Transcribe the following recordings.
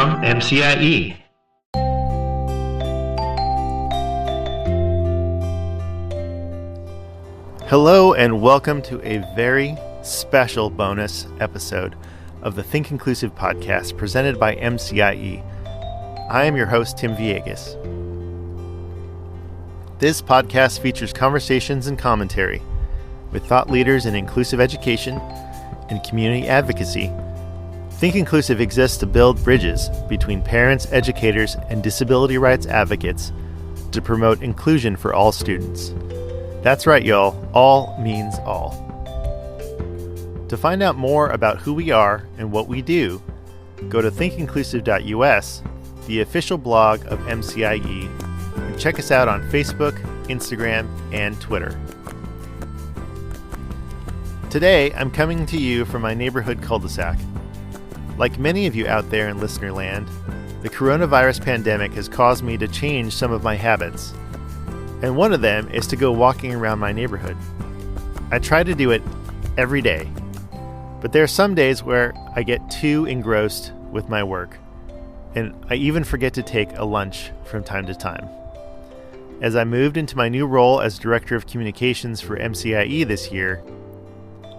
from MCIE. Hello and welcome to a very special bonus episode of the Think Inclusive podcast presented by MCIE. I am your host, Tim Villegas. This podcast features conversations and commentary with thought leaders in inclusive education and community advocacy. Think Inclusive exists to build bridges between parents, educators, and disability rights advocates to promote inclusion for all students. That's right, y'all. All means all. To find out more about who we are and what we do, go to thinkinclusive.us, the official blog of MCIE, and check us out on Facebook, Instagram, and Twitter. Today, I'm coming to you from my neighborhood cul-de-sac. Like many of you out there in listener land, the coronavirus pandemic has caused me to change some of my habits. And one of them is to go walking around my neighborhood. I try to do it every day, but there are some days where I get too engrossed with my work, and I even forget to take a lunch from time to time. As I moved into my new role as Director of Communications for MCIE this year,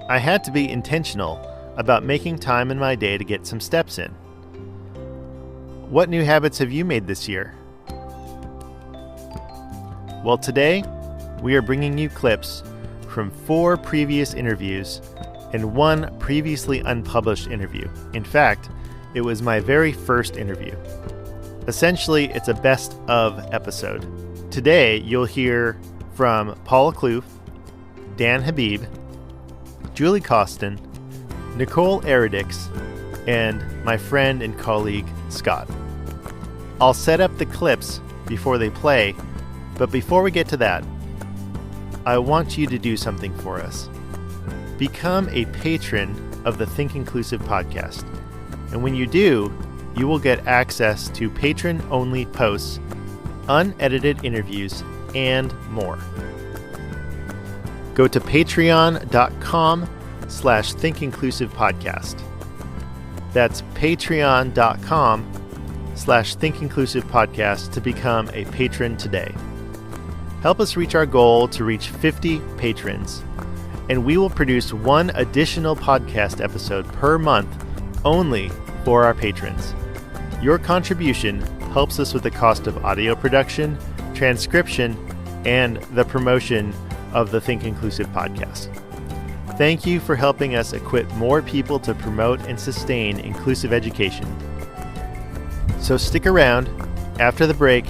I had to be intentional about making time in my day to get some steps in. What new habits have you made this year? Well, today, we are bringing you clips from 4 previous interviews and 1 previously unpublished interview. In fact, it was my very first interview. Essentially, it's a best of episode. Today, you'll hear from Paula Kluth, Dan Habib, Julie Causton, Nicole Eredics, and my friend and colleague, Scott. I'll set up the clips before they play, but before we get to that, I want you to do something for us. Become a patron of the Think Inclusive podcast. And when you do, you will get access to patron-only posts, unedited interviews, and more. Go to patreon.com/thinkinclusivepodcast. That's patreon.com/thinkinclusivepodcast to become a patron today. Help us reach our goal to reach 50 patrons, and we will produce 1 additional podcast episode per month only for our patrons. Your contribution helps us with the cost of audio production, transcription, and the promotion of the Think Inclusive podcast. Thank you for helping us equip more people to promote and sustain inclusive education. So stick around. After the break,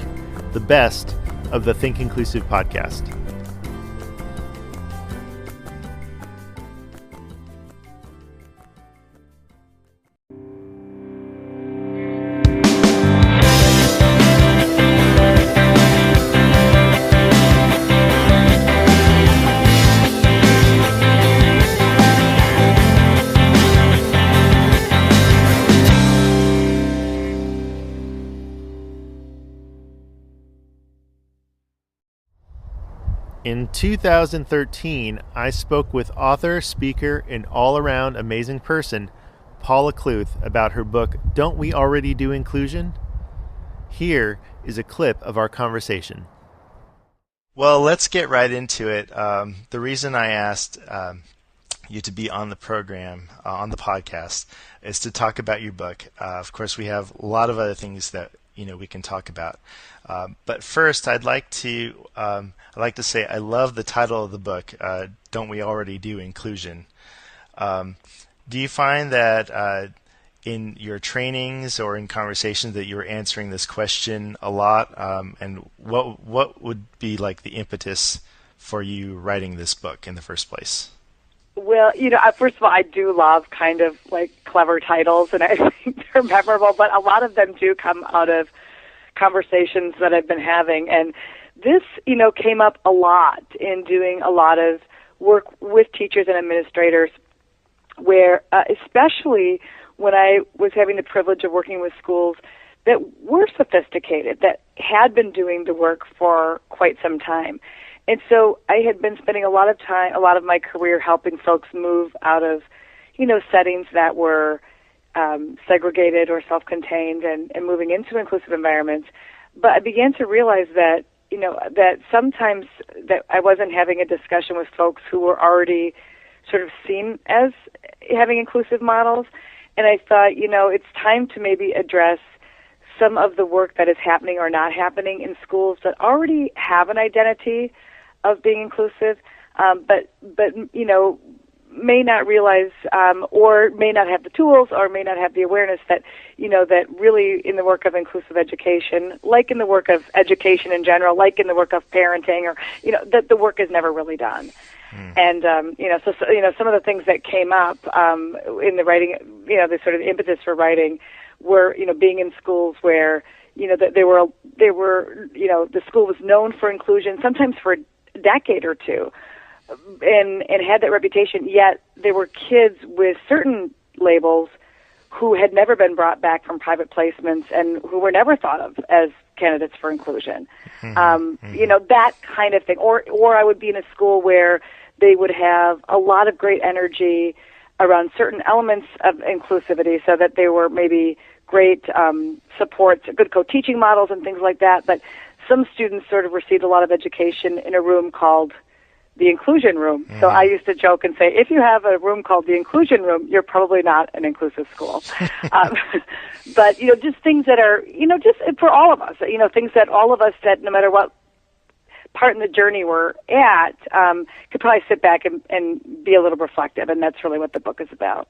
the best of the Think Inclusive podcast. In 2013, I spoke with author, speaker, and all-around amazing person, Paula Kluth, about her book, Don't We Already Do Inclusion? Here is a clip of our conversation. Well, let's get right into it. The reason I asked you to be on the program, on the podcast, is to talk about your book. Of course, we have a lot of other things that we can talk about. But first, I'd like to say I love the title of the book, Don't We Already Do Inclusion? Do you find that in your trainings or in conversations that you're answering this question a lot? And what would be like the impetus for you writing this book in the first place? Well, first of all, I do love kind of like clever titles, and I think they're memorable, but a lot of them do come out of conversations that I've been having. And this, came up a lot in doing a lot of work with teachers and administrators where, especially when I was having the privilege of working with schools that were sophisticated, that had been doing the work for quite some time. And so I had been spending a lot of my career helping folks move out of, settings that were segregated or self-contained and moving into inclusive environments. But I began to realize that, that sometimes that I wasn't having a discussion with folks who were already sort of seen as having inclusive models. And I thought, it's time to maybe address some of the work that is happening or not happening in schools that already have an identity of being inclusive, but may not realize or may not have the tools or may not have the awareness that, that really in the work of inclusive education, like in the work of education in general, like in the work of parenting, or, that the work is never really done. And, so some of the things that came up in the writing, the sort of impetus for writing were, being in schools where, that they were, the school was known for inclusion, sometimes for a decade or two, and had that reputation, yet there were kids with certain labels who had never been brought back from private placements and who were never thought of as candidates for inclusion. That kind of thing. Or I would be in a school where they would have a lot of great energy around certain elements of inclusivity, so that they were maybe great supports, good co-teaching models and things like that. But some students sort of received a lot of education in a room called the inclusion room. So I used to joke and say, if you have a room called the inclusion room, you're probably not an inclusive school. But, just things that are, just for all of us, things that all of us, that no matter what part in the journey we're at, could probably sit back and be a little reflective. And that's really what the book is about.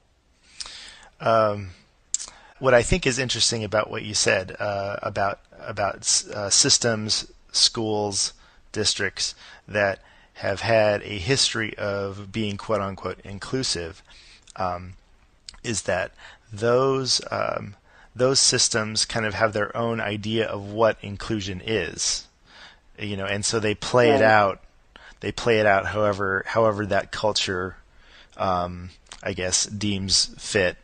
What I think is interesting about what you said about systems, schools, districts that have had a history of being quote unquote inclusive, is that those systems kind of have their own idea of what inclusion is, and so they play it out. They play it out however that culture, I guess, deems fit.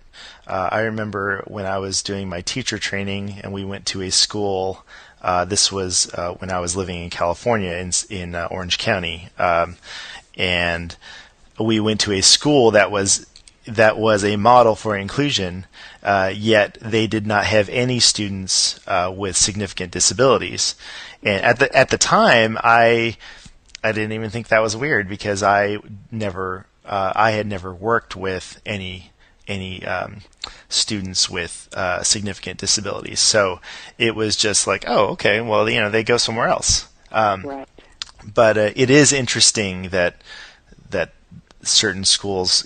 I remember when I was doing my teacher training, and we went to a school. This was when I was living in California in Orange County, and we went to a school that was a model for inclusion, yet they did not have any students with significant disabilities. And at the time, I didn't even think that was weird, because I had never worked with any students with significant disabilities. So it was just like, oh, okay, well, they go somewhere else. Right. But it is interesting that certain schools,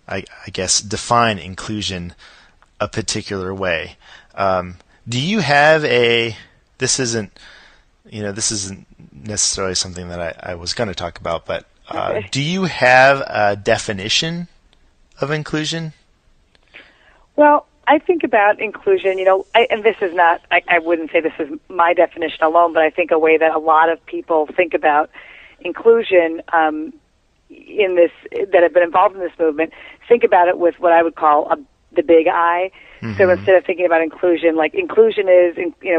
I guess, define inclusion a particular way. Do you have this isn't necessarily something that I was going to talk about, but Okay. Do you have a definition of inclusion? Well, I think about inclusion, and this is not, I wouldn't say this is my definition alone, but I think a way that a lot of people think about inclusion in this, that have been involved in this movement, think about it with what I would call the big I. Mm-hmm. So instead of thinking about inclusion, like inclusion is,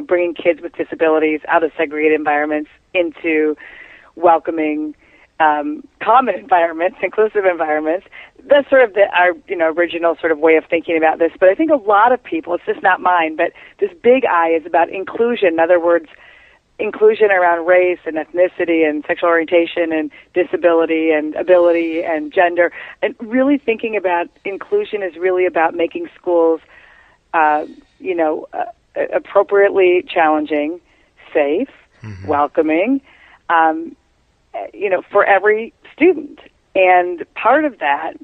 bringing kids with disabilities out of segregated environments into welcoming, common environments, inclusive environments. That's sort of our original sort of way of thinking about this. But I think a lot of people, it's just not mine, but this big I is about inclusion. In other words, inclusion around race and ethnicity and sexual orientation and disability and ability and gender. And really thinking about inclusion is really about making schools, appropriately challenging, safe, mm-hmm. welcoming, for every student. And part of that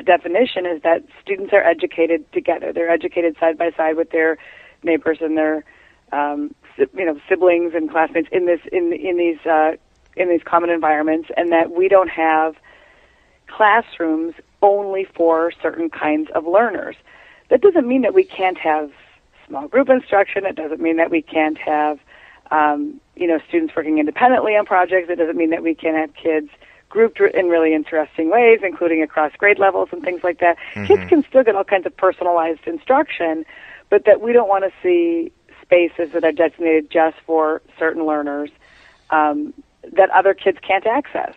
definition is that students are educated together. They're educated side by side with their neighbors and their, siblings and classmates in these common environments, and that we don't have classrooms only for certain kinds of learners. That doesn't mean that we can't have small group instruction. It doesn't mean that we can't have, students working independently on projects. It doesn't mean that we can't have kids grouped in really interesting ways, including across grade levels and things like that. Mm-hmm. Kids can still get all kinds of personalized instruction, but that we don't want to see spaces that are designated just for certain learners that other kids can't access.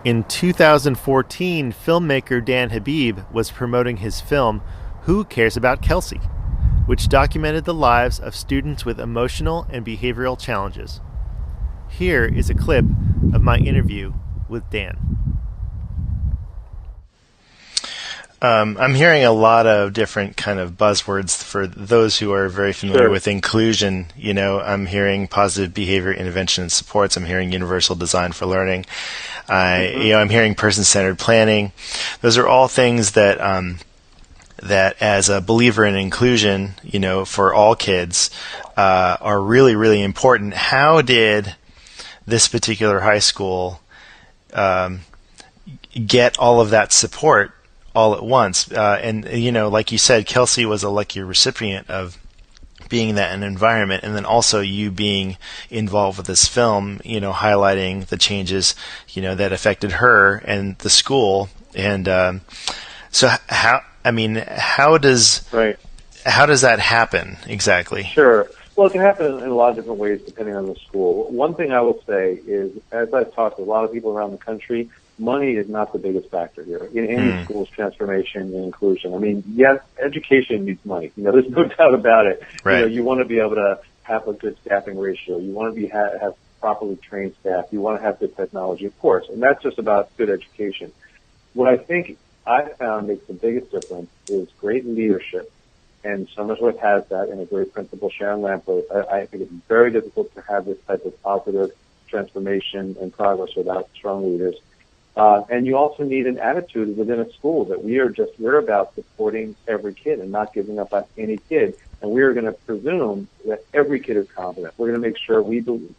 In 2014, filmmaker Dan Habib was promoting his film, Who Cares About Kelsey?, which documented the lives of students with emotional and behavioral challenges. Here is a clip of my interview with Dan. I'm hearing a lot of different kind of buzzwords for those who are very familiar with inclusion. You know, I'm hearing positive behavior intervention and supports. I'm hearing universal design for learning. I'm hearing person-centered planning. Those are all things that that as a believer in inclusion, you know, for all kids, are really, really important. How did this particular high school get all of that support all at once? And, you know, like you said, Kelsey was a lucky recipient of being in that environment, and then also you being involved with this film, you know, highlighting the changes, you know, that affected her and the school. And so how does that happen exactly? Sure. Well, it can happen in a lot of different ways depending on the school. One thing I will say is, as I've talked to a lot of people around the country, money is not the biggest factor here in any school's transformation and inclusion. I mean, yes, education needs money. You know, there's no doubt about it. Right. You know, you want to be able to have a good staffing ratio. You want to have properly trained staff. You want to have good technology, of course, and that's just about good education. What I think I found makes the biggest difference is great leadership. And Somersworth has that in a great principal, Sharon Lamprey. I think it's very difficult to have this type of positive transformation and progress without strong leaders. And you also need an attitude within a school that we're about supporting every kid and not giving up on any kid. And we are going to presume that every kid is competent. We're going to make sure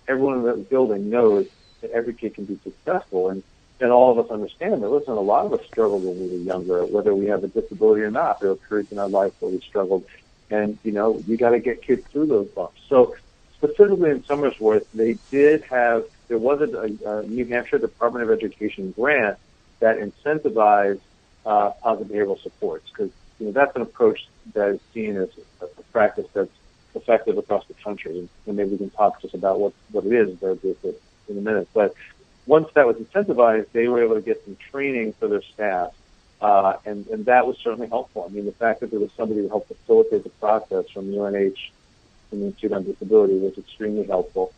everyone in the building knows that every kid can be successful. And all of us understand that, listen, a lot of us struggled when we were younger, whether we have a disability or not. There were periods in our life where we struggled. And, you know, you got to get kids through those bumps. So specifically in Somersworth, there was a New Hampshire Department of Education grant that incentivized positive behavioral supports, because, you know, that's an approach that is seen as a practice that's effective across the country. And maybe we can talk just about what it is in a minute. But once that was incentivized, they were able to get some training for their staff, and that was certainly helpful. I mean, the fact that there was somebody to help facilitate the process from UNH, from the Institute on Disability, was extremely helpful.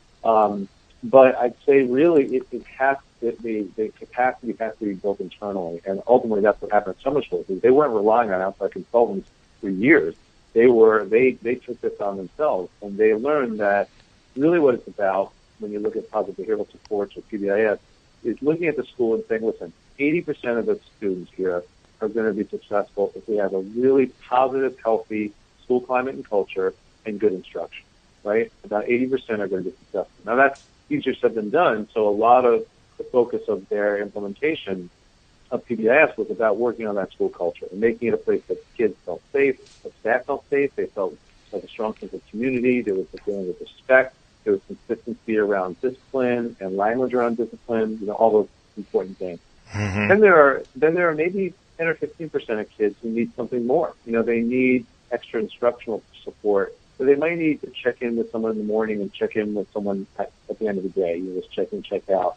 But I'd say really the capacity has to be built internally, and ultimately that's what happened at Somersworth. They weren't relying on outside consultants for years. They took this on themselves, and they learned that really what it's about when you look at positive behavioral supports or PBIS is looking at the school and saying, listen, 80% of the students here are going to be successful if we have a really positive, healthy school climate and culture and good instruction, right? About 80% are going to be successful. Now that's easier said than done, so a lot of the focus of their implementation of PBIS was about working on that school culture and making it a place that kids felt safe, that staff felt safe, they felt like a strong sense of community, there was a feeling of respect, there was consistency around discipline and language around discipline, you know, all those important things. Mm-hmm. Then there are maybe 10 or 15% of kids who need something more. You know, they need extra instructional support. So they might need to check in with someone in the morning and check in with someone at the end of the day. You know, just check in, check out.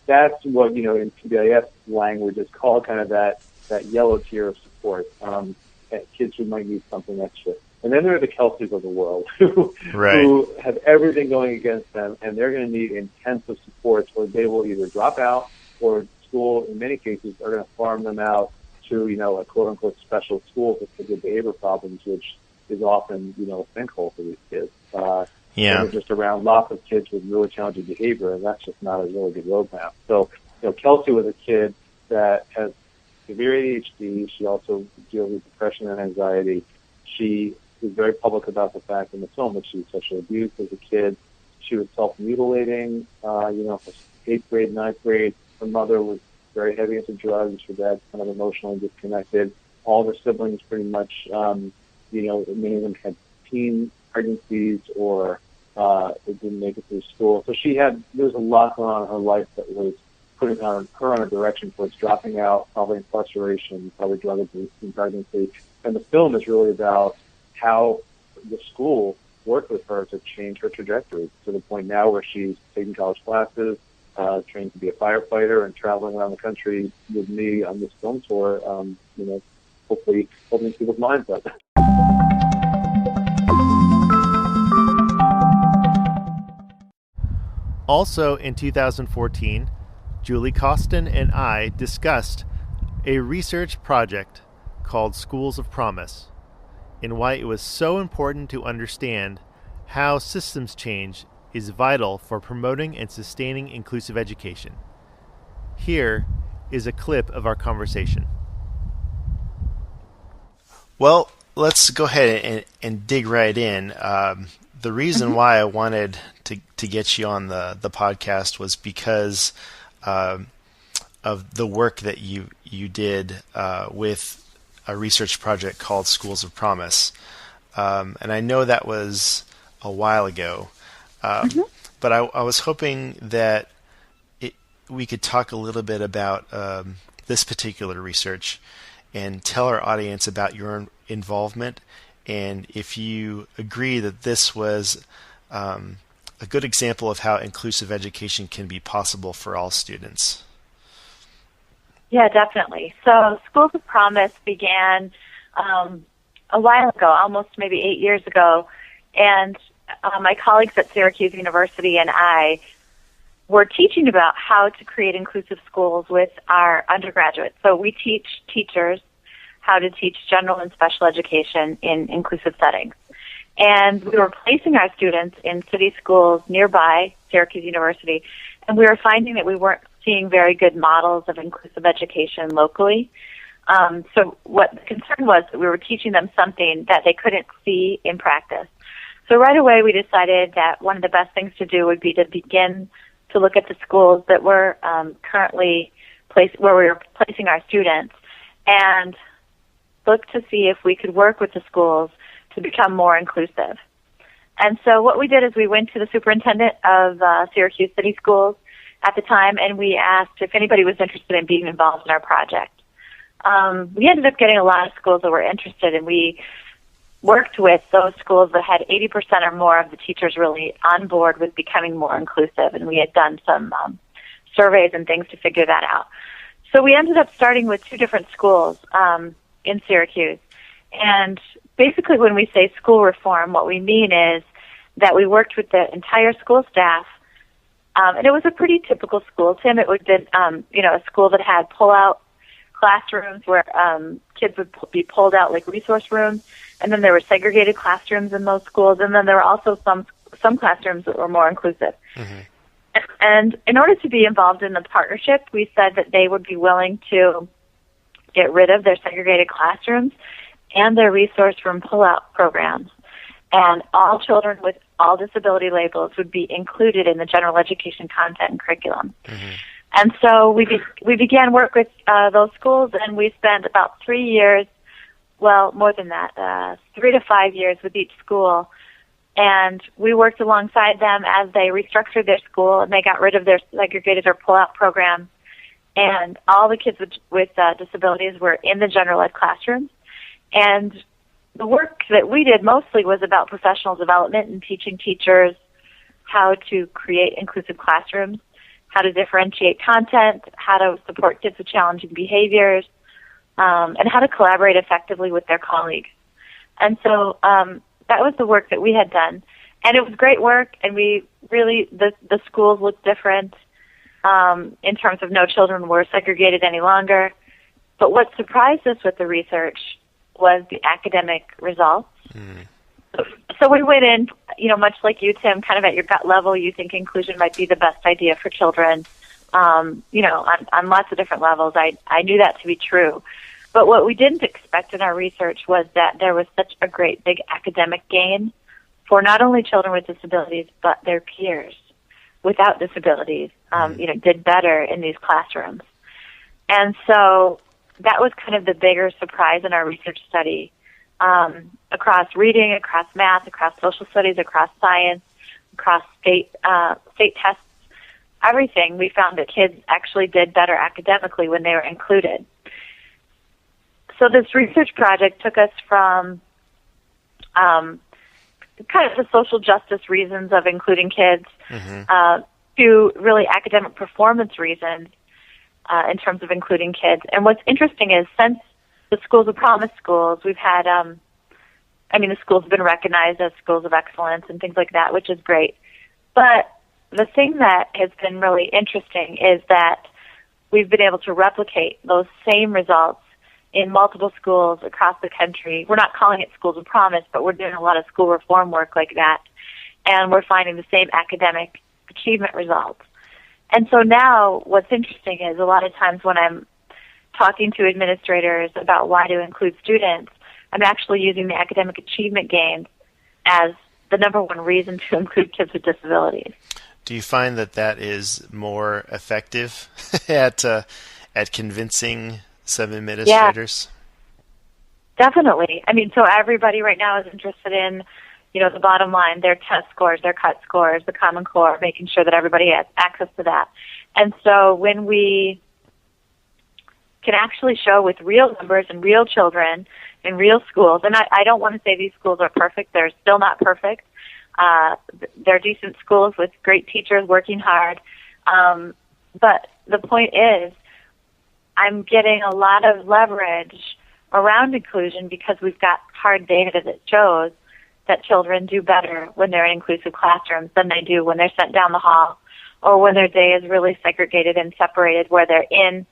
That's what, you know, in PBIS language is called kind of that yellow tier of support. Kids who might need something extra. And then there are the Kelseys of the world who have everything going against them, and they're going to need intensive supports, or they will either drop out, or school, in many cases, are going to farm them out to, you know, a quote-unquote special school for severe behavior problems, which is often, you know, a sinkhole for these kids. And they're just around lots of kids with really challenging behavior, and that's just not a really good roadmap. So, you know, Kelsey was a kid that has severe ADHD. She also deals with depression and anxiety. She was very public about the fact in the film that she was sexually abused as a kid. She was self-mutilating, you know, from 8th grade, 9th grade. Her mother was very heavy into drugs. Her dad kind of emotionally disconnected. All of her siblings pretty much, you know, many of them had teen pregnancies or they didn't make it through school. So there was a lot going on in her life that was putting her on a direction towards dropping out, probably incarceration, probably drug abuse and pregnancy. And the film is really about how the school worked with her to change her trajectory to the point now where she's taking college classes, trained to be a firefighter and traveling around the country with me on this film tour, hopefully holding people's minds up. Also in 2014, Julie Causton and I discussed a research project called Schools of Promise and why it was so important to understand how systems change is vital for promoting and sustaining inclusive education. Here is a clip of our conversation. Well, let's go ahead and dig right in. The reason why I wanted to get you on the podcast was because of the work that you did with a research project called Schools of Promise. And I know that was a while ago, but I was hoping that we could talk a little bit about this particular research and tell our audience about your involvement, and if you agree that this was a good example of how inclusive education can be possible for all students. Yeah, definitely. So Schools of Promise began a while ago, almost maybe 8 years ago, and my colleagues at Syracuse University and I were teaching about how to create inclusive schools with our undergraduates. So we teach teachers how to teach general and special education in inclusive settings. And we were placing our students in city schools nearby Syracuse University, and we were finding that we weren't seeing very good models of inclusive education locally. So what the concern was that we were teaching them something that they couldn't see in practice. So right away we decided that one of the best things to do would be to begin to look at the schools that were currently where we were placing our students, and look to see if we could work with the schools to become more inclusive. And so what we did is we went to the superintendent of Syracuse City Schools at the time, and we asked if anybody was interested in being involved in our project. We ended up getting a lot of schools that were interested, and we worked with those schools that had 80% or more of the teachers really on board with becoming more inclusive, and we had done some surveys and things to figure that out. So we ended up starting with 2 different schools in Syracuse. And basically when we say school reform, what we mean is that we worked with the entire school staff, and it was a pretty typical school, Tim. It would have been, a school that had pull-out classrooms where kids would be pulled out like resource rooms, and then there were segregated classrooms in those schools, and then there were also some classrooms that were more inclusive. Mm-hmm. And in order to be involved in the partnership, we said that they would be willing to get rid of their segregated classrooms and their resource room pull-out programs. And all children with all disability labels would be included in the general education content and curriculum. Mm-hmm. And so we began work with those schools, and we spent about 3 years, well, more than that, 3 to 5 years with each school. And we worked alongside them as they restructured their school and they got rid of their segregated or pull-out programs. And all the kids with disabilities were in the general ed classrooms. And the work that we did mostly was about professional development and teaching teachers how to create inclusive classrooms, how to differentiate content, how to support kids with challenging behaviors, and how to collaborate effectively with their colleagues. And so that was the work that we had done. And it was great work, and we really, the schools looked different in terms of no children were segregated any longer. But what surprised us with the research was the academic results. Mm. So we went in, much like you, Tim, kind of at your gut level, you think inclusion might be the best idea for children, on lots of different levels. I knew that to be true. But what we didn't expect in our research was that there was such a great big academic gain for not only children with disabilities, but their peers without disabilities, did better in these classrooms. And so that was kind of the bigger surprise in our research study. Across reading, across math, across social studies, across science, across state tests, everything, we found that kids actually did better academically when they were included. So this research project took us from kind of the social justice reasons of including kids, mm-hmm. to really academic performance reasons in terms of including kids. And what's interesting is since the Schools of Promise schools, we've had, the schools have been recognized as schools of excellence and things like that, which is great. But the thing that has been really interesting is that we've been able to replicate those same results in multiple schools across the country. We're not calling it Schools of Promise, but we're doing a lot of school reform work like that. And we're finding the same academic achievement results. And so now what's interesting is a lot of times when I'm talking to administrators about why to include students, I'm actually using the academic achievement gains as the number one reason to include kids with disabilities. Do you find that is more effective at convincing some administrators? Yeah, definitely. So everybody right now is interested in, the bottom line, their test scores, their cut scores, the Common Core, making sure that everybody has access to that. And so when we can actually show with real numbers and real children in real schools, and I don't want to say these schools are perfect. They're still not perfect. They're decent schools with great teachers working hard. But the point is, I'm getting a lot of leverage around inclusion because we've got hard data that shows that children do better when they're in inclusive classrooms than they do when they're sent down the hall or when their day is really segregated and separated, where they're in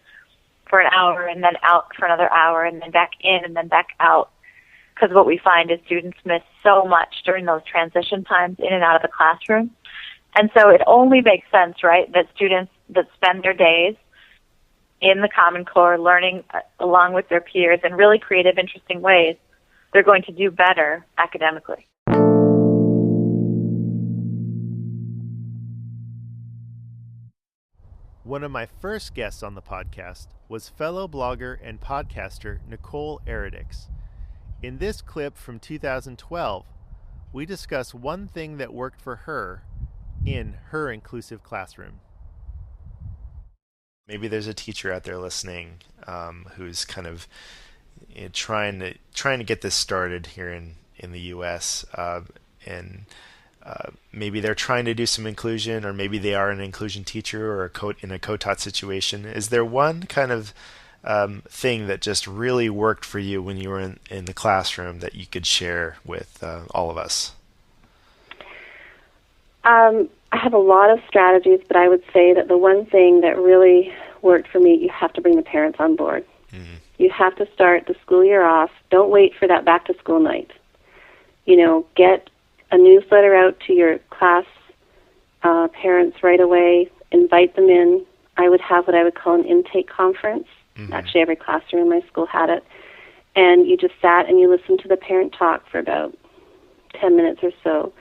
for an hour and then out for another hour and then back in and then back out. Because what we find is students miss so much during those transition times in and out of the classroom. And so it only makes sense, right, that students that spend their days in the Common Core learning along with their peers in really creative, interesting ways, they're going to do better academically. One of my first guests on the podcast was fellow blogger and podcaster Nicole Eredics. In this clip from 2012, we discuss one thing that worked for her in her inclusive classroom. Maybe there's a teacher out there listening who's kind of trying to get this started here in the U.S. And maybe they're trying to do some inclusion, or maybe they are an inclusion teacher or in a co-taught situation. Is there one kind of thing that just really worked for you when you were in the classroom that you could share with all of us? I have a lot of strategies, but I would say that the one thing that really worked for me, you have to bring the parents on board. Mm-hmm. You have to start the school year off. Don't wait for that back-to-school night. Get a newsletter out to your class parents right away. Invite them in. I would have what I would call an intake conference. Mm-hmm. Actually, every classroom in my school had it. And you just sat and you listened to the parent talk for about 10 minutes or so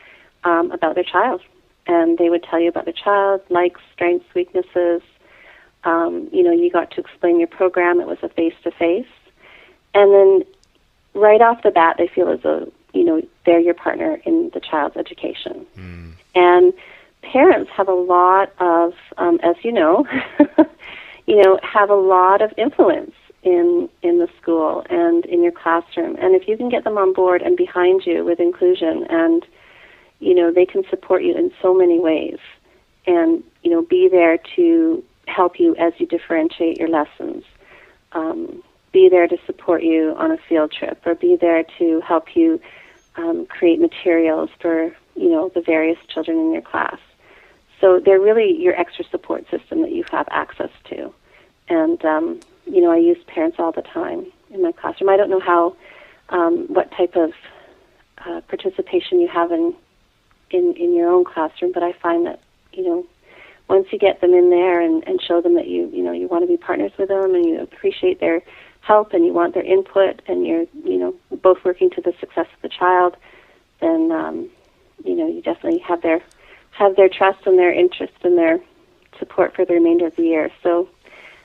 about their child. And they would tell you about the child, likes, strengths, weaknesses. You got to explain your program. It was a face-to-face. And then right off the bat, they feel as though, they're your partner in the child's education. Mm. And parents have a lot of, as you know, have a lot of influence in the school and in your classroom. And if you can get them on board and behind you with inclusion, and they can support you in so many ways, and be there to help you as you differentiate your lessons, be there to support you on a field trip, or be there to help you create materials for the various children in your class. So they're really your extra support system that you have access to. And I use parents all the time in my classroom. I don't know how what type of participation you have in your own classroom, but I find that once you get them in there and show them that you want to be partners with them, and you appreciate their help and you want their input, and you're both working to the success of the child, then you definitely have their trust and their interest and their support for the remainder of the year. So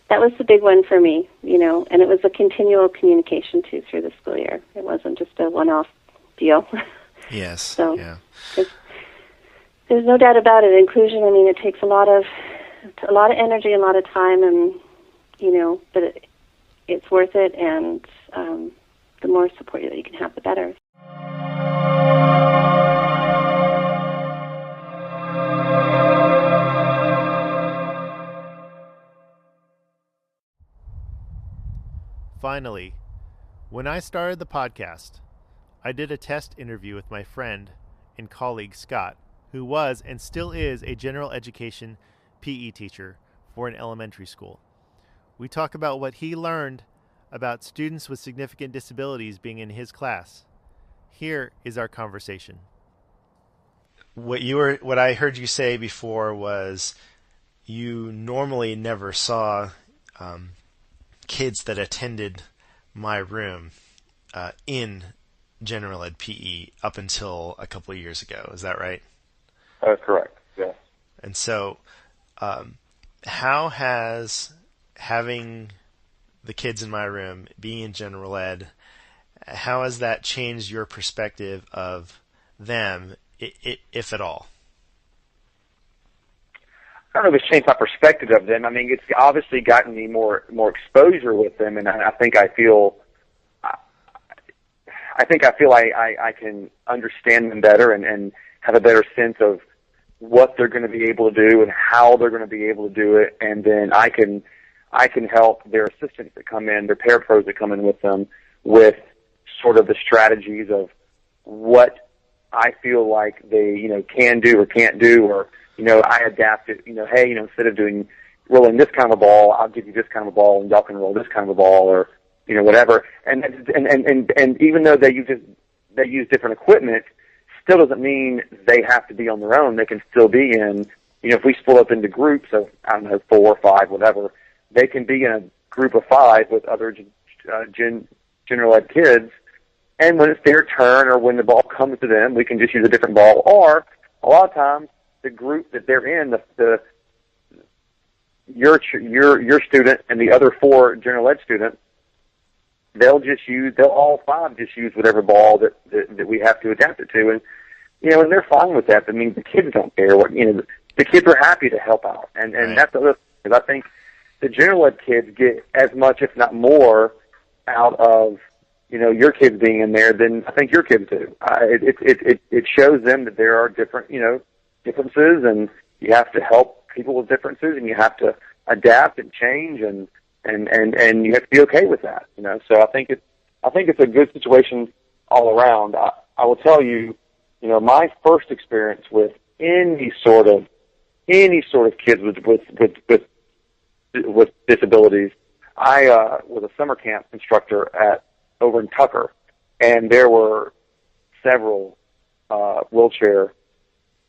that was the big one for me, and it was a continual communication too through the school year. It wasn't just a one-off deal. Yes. So yeah. There's no doubt about it. Inclusion, it takes a lot of energy and a lot of time, and but it's worth it. And the more support that you can have, the better. Finally, when I started the podcast, I did a test interview with my friend and colleague Scott, who was and still is a general education PE teacher for an elementary school. We talk about what he learned about students with significant disabilities being in his class. Here is our conversation. What I heard you say before was you normally never saw kids that attended my room in general ed PE up until a couple of years ago. Is that right? That's correct. Yes. And so, how has having the kids in my room, being in general ed, how has that changed your perspective of them, if at all? I don't know if it's changed my perspective of them. I mean, it's obviously gotten me more exposure with them, and I think I feel I can understand them better and have a better sense of what they're going to be able to do and how they're going to be able to do it, and then I can help their assistants that come in, their parapros that come in with them, with sort of the strategies of what I feel like they, can do or can't do, or, I adapt it, hey, instead of rolling this kind of a ball, I'll give you this kind of a ball and y'all can roll this kind of a ball, or, whatever. And even though they use different equipment, still doesn't mean they have to be on their own. They can still be in, if we split up into groups of, 4 or 5, whatever, they can be in a group of 5 with other general ed kids, and when it's their turn or when the ball comes to them, we can just use a different ball. Or a lot of times, the group that they're in, your student and the other 4 general ed students, they'll all 5 just use whatever ball that we have to adapt it to, and and they're fine with that. I mean, the kids don't care what the kids are happy to help out, and Right. that's the other thing, because I think the general ed kids get as much, if not more, out of your kids being in there than I think your kids do. It shows them that there are different differences, and you have to help people with differences, and you have to adapt and change, and you have to be okay with that. So I think it's a good situation all around. I will tell you, my first experience with any sort of kids with disabilities, I was a summer camp instructor over in Tucker, and there were several wheelchair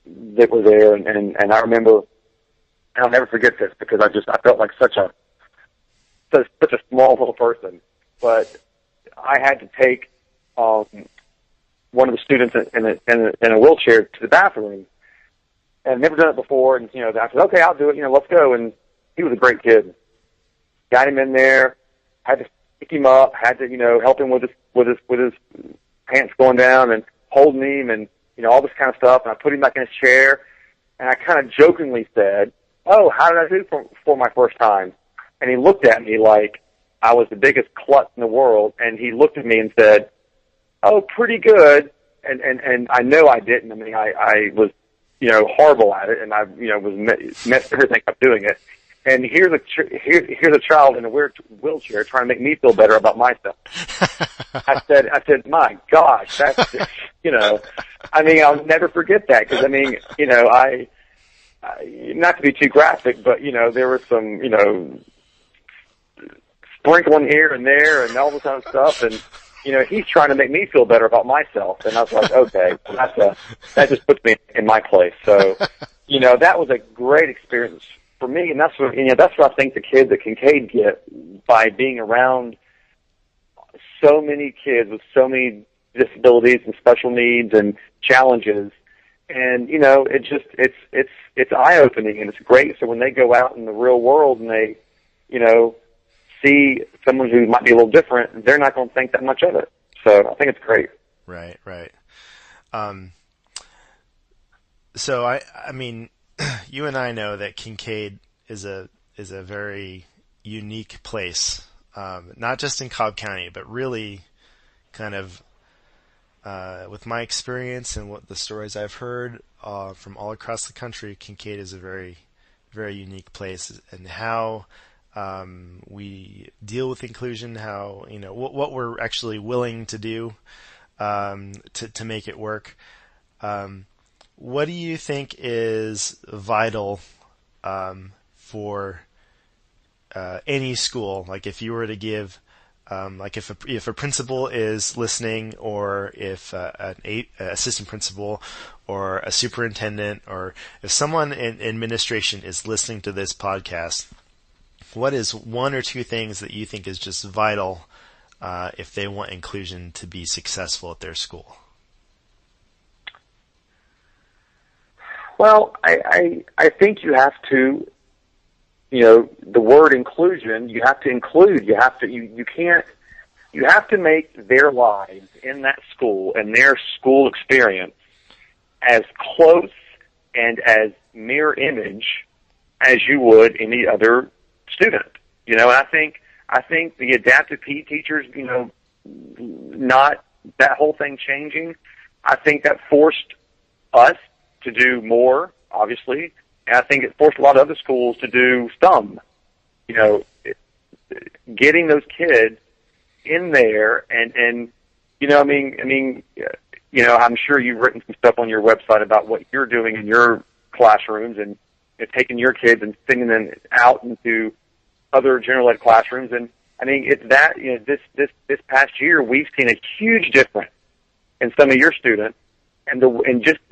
that were there, and I remember, and I'll never forget this because I felt like such a small little person, but I had to take one of the students in a wheelchair to the bathroom, and I'd never done it before, and I said, okay, I'll do it, let's go, and he was a great kid. Got him in there, had to pick him up, had to, help him with his pants going down and holding him and, all this kind of stuff. And I put him back in his chair, and I kind of jokingly said, oh, how did I do for my first time? And he looked at me like I was the biggest klutz in the world, and he looked at me and said, oh, pretty good. And I know I didn't. I mean, I was, horrible at it, and I, messed everything up doing it. And here's a child in a wheelchair trying to make me feel better about myself. I said, my gosh, that's just, I mean, I'll never forget that, because, I mean, I not to be too graphic, but, there was some, sprinkling here and there and all this kind of stuff, and, he's trying to make me feel better about myself. And I was like, okay, well, that just puts me in my place. So, that was a great experience for me, and that's what I think the kids at Kincaid get by being around so many kids with so many disabilities and special needs and challenges. And it's eye-opening, and it's great. So when they go out in the real world and they see someone who might be a little different, they're not going to think that much of it. So I think it's great. Right. So I mean, you and I know that Kincaid is a very unique place, not just in Cobb County, but really kind of with my experience and what the stories I've heard from all across the country, Kincaid is a very, very unique place. And how we deal with inclusion, how, what we're actually willing to do to make it work. What do you think is vital for any school? Like if you were to give, like if a principal is listening, or if an assistant principal or a superintendent, or if someone in administration is listening to this podcast, what is one or two things that you think is just vital if they want inclusion to be successful at their school? Well, I think you have to, the word inclusion, you have to include, you have to make their lives in that school and their school experience as close and as mirror image as you would any other student. And I think the adaptive PE teachers, not that whole thing changing, I think that forced us to do more, obviously, and I think it forced a lot of other schools to do some. Getting those kids in there, and I'm sure you've written some stuff on your website about what you're doing in your classrooms, and taking your kids and sending them out into other general ed classrooms. And I mean, it's that, this past year, we've seen a huge difference in some of your students, and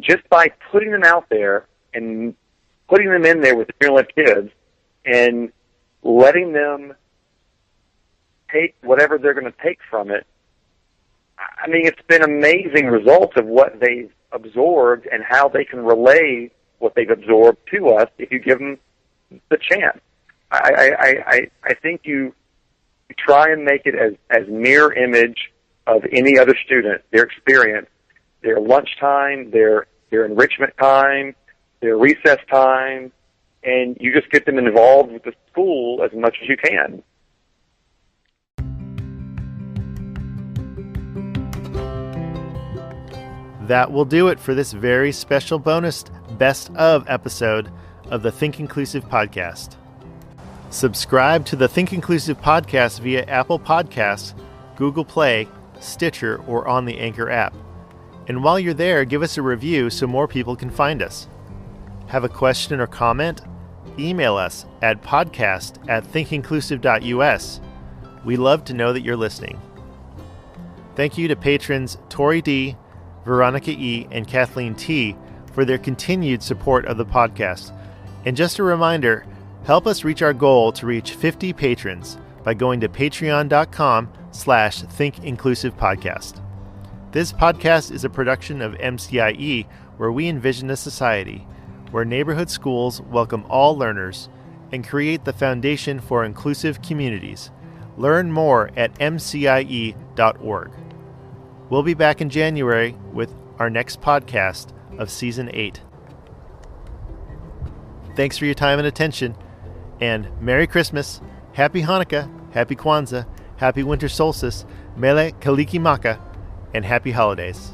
just by putting them out there and putting them in there with the general ed kids and letting them take whatever they're going to take from it. I mean, it's been amazing results of what they've absorbed and how they can relay what they've absorbed to us if you give them the chance. I think you try and make it as mirror image of any other student, their experience, their lunchtime, their enrichment time, their recess time, and you just get them involved with the school as much as you can. That will do it for this very special bonus best of episode of the Think Inclusive podcast. Subscribe to the Think Inclusive podcast via Apple Podcasts, Google Play, Stitcher, or on the Anchor app. And while you're there, give us a review so more people can find us. Have a question or comment? Email us at podcast@thinkinclusive.us. We love to know that you're listening. Thank you to patrons Tori D., Veronica E., and Kathleen T. for their continued support of the podcast. And just a reminder, help us reach our goal to reach 50 patrons by going to patreon.com/thinkinclusivepodcast. This podcast is a production of MCIE, where we envision a society where neighborhood schools welcome all learners and create the foundation for inclusive communities. Learn more at mcie.org. We'll be back in January with our next podcast of Season 8. Thanks for your time and attention, and Merry Christmas, Happy Hanukkah, Happy Kwanzaa, Happy Winter Solstice, Mele Kalikimaka, and Happy Holidays.